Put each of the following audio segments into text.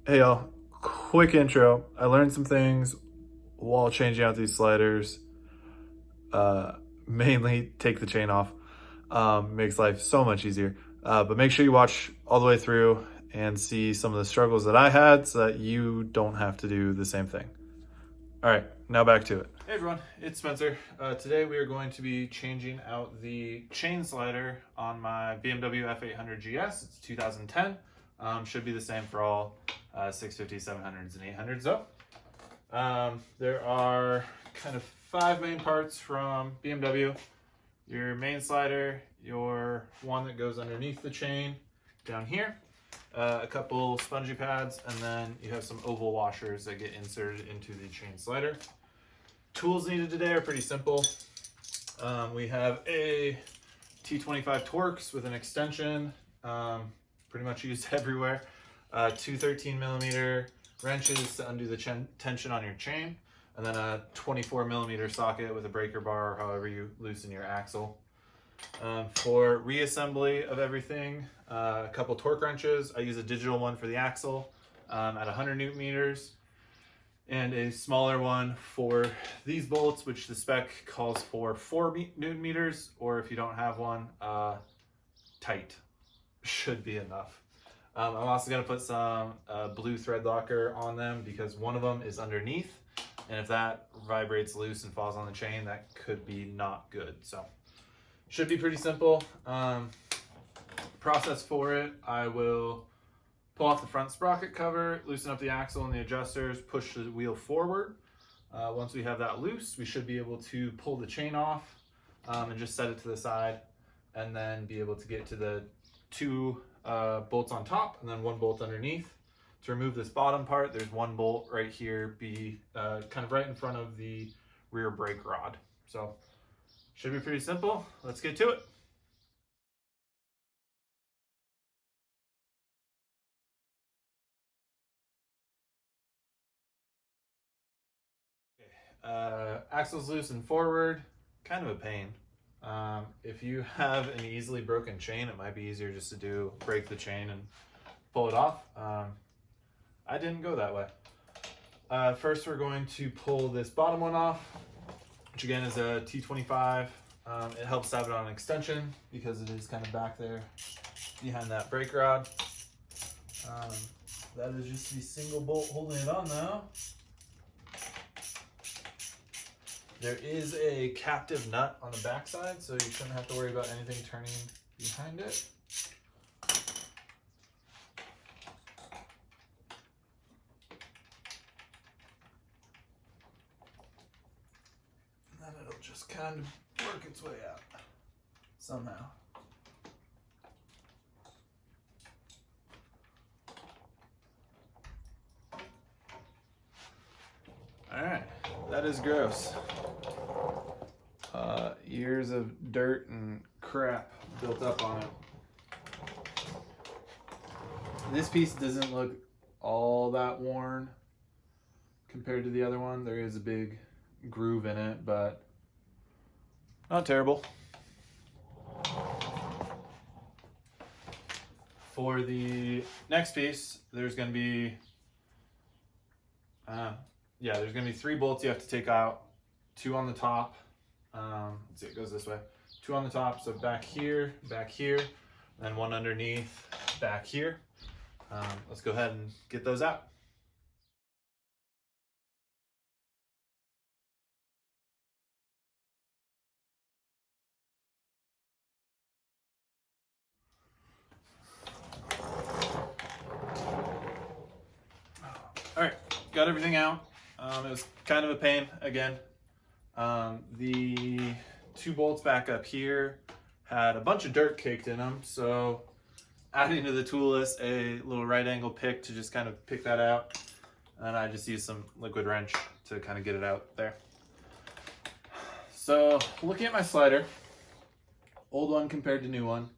Hey y'all, quick intro. I learned some things while changing out these sliders. Uh, Mainly take the chain off. Makes life so much easier. But make sure you watch all the way through and see some of the struggles that I had so that you don't have to do the same thing. All right, now back to it. Hey everyone, it's Spencer. Today we are going to be changing out the chain slider on my BMW F800GS. It's 2010. Should be the same for all 650s, 700s, and 800s though. There are kind of 5 main parts from BMW. Your main slider, your one that goes underneath the chain down here, a couple spongy pads, and then you have some oval washers that get inserted into the chain slider. Tools needed today are pretty simple. We have a T25 Torx with an extension, pretty much used everywhere. 2 13mm wrenches to undo the tension on your chain, and then a 24mm socket with a breaker bar, or however you loosen your axle. For reassembly of everything, a couple torque wrenches. I use a digital one for the axle at 100 Newton meters, and a smaller one for these bolts, which the spec calls for 4 Newton meters, or if you don't have one, tight should be enough. I'm also going to put some blue thread locker on them because one of them is underneath, and if that vibrates loose and falls on the chain, that could be not good. So should be pretty simple. Process for it, I will pull off the front sprocket cover, loosen up the axle and the adjusters, push the wheel forward. Once we have that loose, we should be able to pull the chain off and just set it to the side, and then be able to get to the 2 bolts on top and then 1 bolt underneath. To remove this bottom part, there's 1 bolt right here, kind of right in front of the rear brake rod. So should be pretty simple. Let's get to it. Axle's loose and forward, kind of a pain. If you have an easily broken chain, it might be easier just to break the chain and pull it off. I didn't go that way. First we're going to pull this bottom one off, which again is a T25. It helps have it on an extension because it is kind of back there behind that brake rod. That is just the single bolt holding it on now. There is a captive nut on the backside, so you shouldn't have to worry about anything turning behind it. And then it'll just kind of work its way out somehow. All right, that is gross. Years of dirt and crap built up on it. This piece doesn't look all that worn compared to the other one. There is a big groove in it, but not terrible. For the next piece, there's going to be there's going to be 3 bolts you have to take out. 2 on the top. Let's see, it goes this way. 2 on the top, so back here, and then 1 underneath, back here. Let's go ahead and get those out. All right, got everything out. It was kind of a pain again. The 2 bolts back up here had a bunch of dirt caked in them, so adding to the tool list a little right angle pick to just kind of pick that out, and I just used some liquid wrench to kind of get it out there. So looking at my slider, old one compared to new one,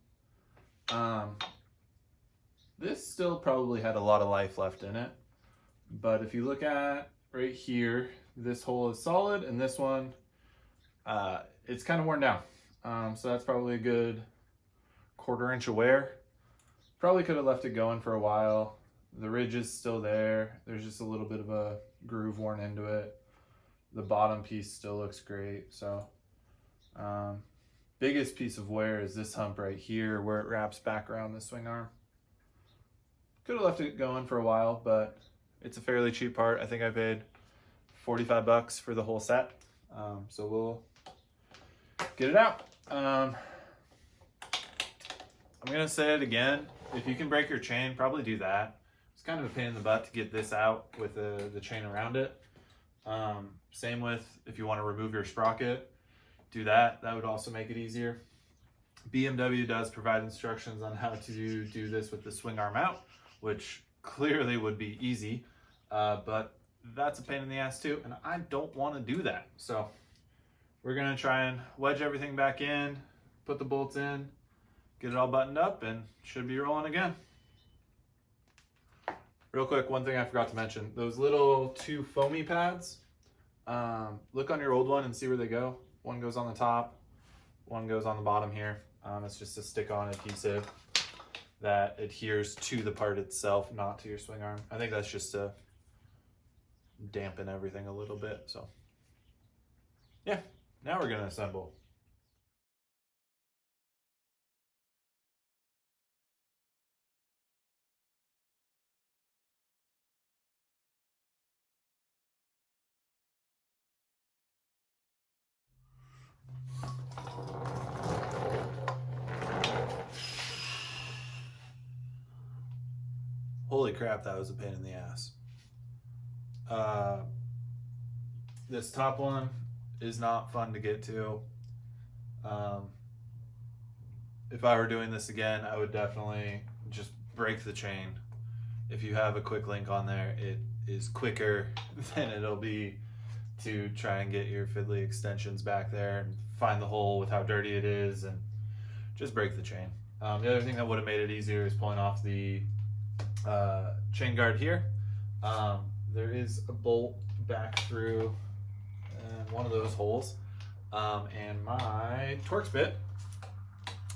this still probably had a lot of life left in it, but if you look at right here, this hole is solid, and this one, it's kind of worn down. So that's probably a good 1/4 inch of wear. Probably could have left it going for a while. The ridge is still there. There's just a little bit of a groove worn into it. The bottom piece still looks great. So biggest piece of wear is this hump right here where it wraps back around the swing arm. Could have left it going for a while, but it's a fairly cheap part. I think I paid 45 bucks for the whole set. So we'll get it out. I'm gonna say it again. If you can break your chain, probably do that. It's kind of a pain in the butt to get this out with the chain around it. Same with if you want to remove your sprocket, do that. That would also make it easier. BMW does provide instructions on how to do this with the swing arm out, which clearly would be easy, but that's a pain in the ass too, and I don't want to do that. So we're gonna try and wedge everything back in, put the bolts in, get it all buttoned up, and should be rolling again. Real quick, one thing I forgot to mention, those little 2 foamy pads, look on your old one and see where they go. One goes on the top, one goes on the bottom here. It's just a stick-on adhesive that adheres to the part itself, not to your swing arm. I think that's just to dampen everything a little bit. So yeah, now we're gonna assemble. Holy crap, that was a pain in the ass. This top one is not fun to get to. If I were doing this again, I would definitely just break the chain. If you have a quick link on there, it is quicker than it'll be to try and get your fiddly extensions back there and find the hole with how dirty it is, and just break the chain. The other thing that would have made it easier is pulling off the chain guard here. There is a bolt back through one of those holes, and my Torx bit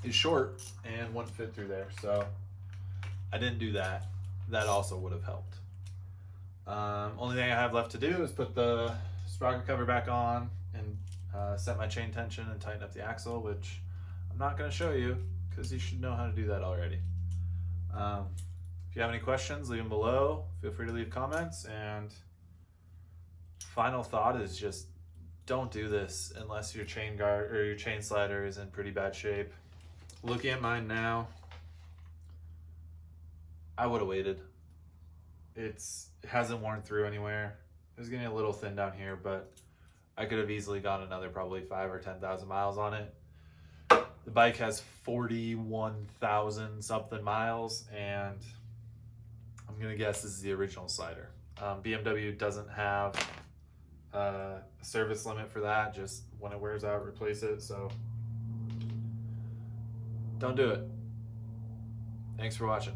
is short and wouldn't fit through there, so I didn't do that. That also would have helped. Only thing I have left to do is put the sprocket cover back on and set my chain tension and tighten up the axle, which I'm not going to show you because you should know how to do that already. If you have any questions, leave them below. Feel free to leave comments. And final thought is just don't do this unless your chain guard or your chain slider is in pretty bad shape. Looking at mine now, I would have waited. It hasn't worn through anywhere. It was getting a little thin down here, but I could have easily gone another probably 5,000 or 10,000 miles on it. The bike has 41,000 something miles, and I'm gonna guess this is the original slider. BMW doesn't have a service limit for that. Just when it wears out, replace it. So don't do it. Thanks for watching.